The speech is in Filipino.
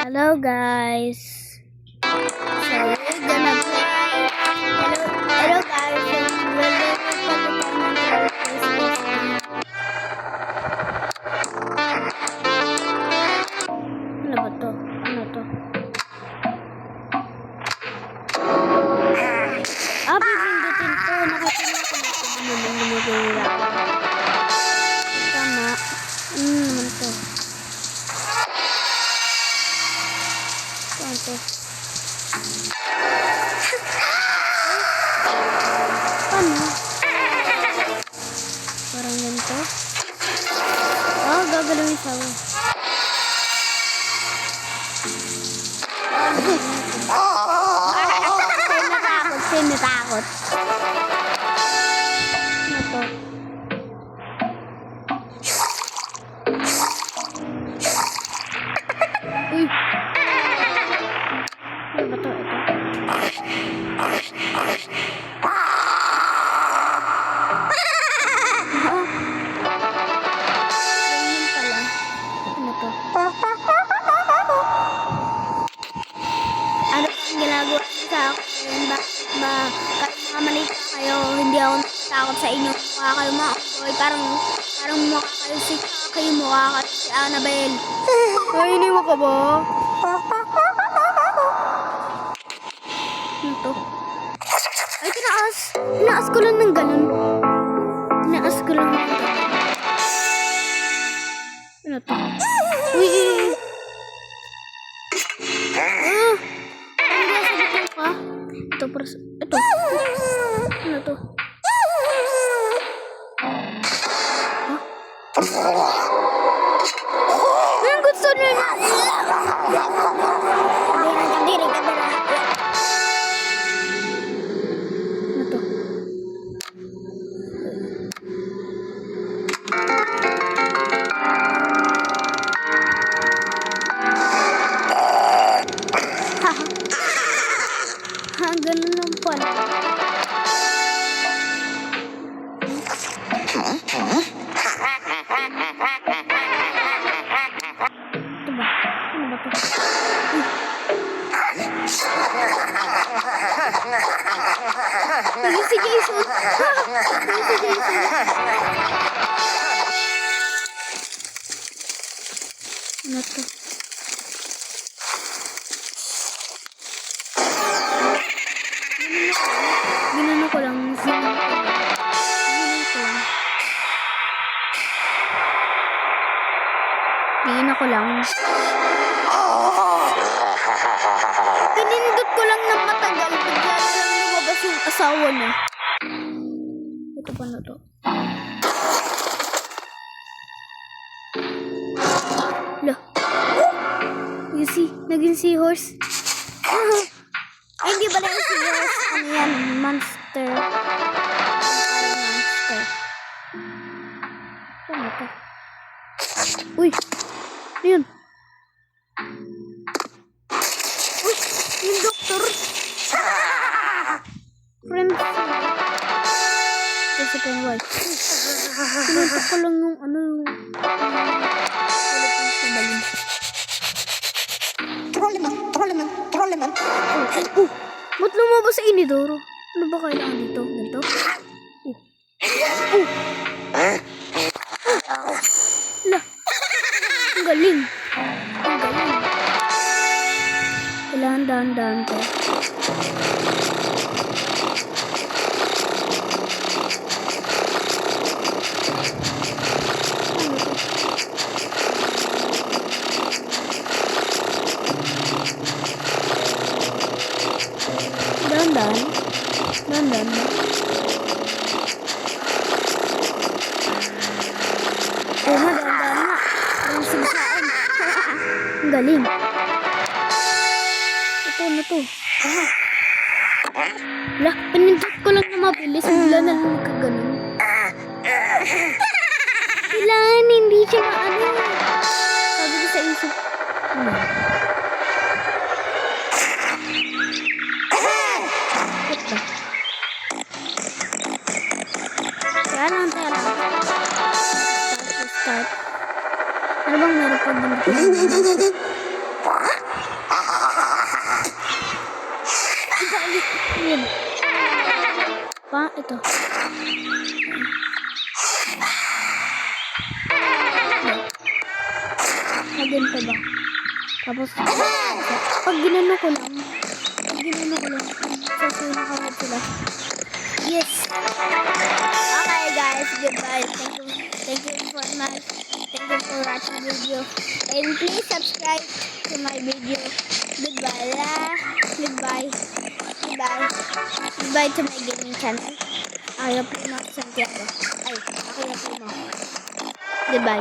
Hello guys. So we're gonna play. Hello guys. Ano ba to? Ano to? Pipindutin to. Nakatulong ko na ito. Lumigay. Tama. Naman to. Ito. Paano? Parang ganito. Gagalawin sa ako. Natakot. Ano to? Uy! Ano ba to? Ito? Ganyan pala. Ano to? Ano pang ginagawa sa akin? Kahit mga malita kayo, hindi ako natatakot sa inyo. Mukha kayo mga boy. Parang mukha kayo si Kaki, mukha kayo si Annabelle. Ay, mo ka ba? Ano to? Ay, tinaas. Tinaas ko lang ng ganun. Tinaas ko lang ng ganun. Ano to? Uy! Hindi ako dito ka. Ito. Ano to? Ang gusto nila. Kadiri. Ano to? Ganun lang pala. Ito ba? Ano ba ito? Si Jason. Ano to? Ginano ko lang. Tingin ako lang. Pinindot ko lang ng matagal. Bigla na lang lumabas yung asawa niya. Ito pa na to. Lah. You see? Naging seahorse. Ay, hindi ba na yung seahorse? Ano yan? Monster. Ano to? Uy! Ano yun? Uy! Yung doktor! Friends! Kasi Pennywise. Pinuntok ko lang yung ano yung... Trolleman. Ba't lumabas sa inidoro? Ano ba kailangan dito? Ganito? Lah! Ang galing. Kailangan dahan-dahan to. Dahan-dahan. Dahan-dahan nga. Parang sigsaan. Ang galing. Ito na to. Lah, pinindot ko lang na mabilis. Bigla na lang nagkaganon. Kailangan hindi siya maano. Sabi ko sa isip. Tara lang. Start. Ano bang meron pag ganito ba? Tapos, pag ginano ko lang, sasunog agad sila. Yes! Okay guys, goodbye. Thank you for much. Thank you for watching the video. And please subscribe to my video. Goodbye. Goodbye. Goodbye. Goodbye to my gaming channel. Ako yung Primo Santiago. Ay, ako yung Primo. Goodbye.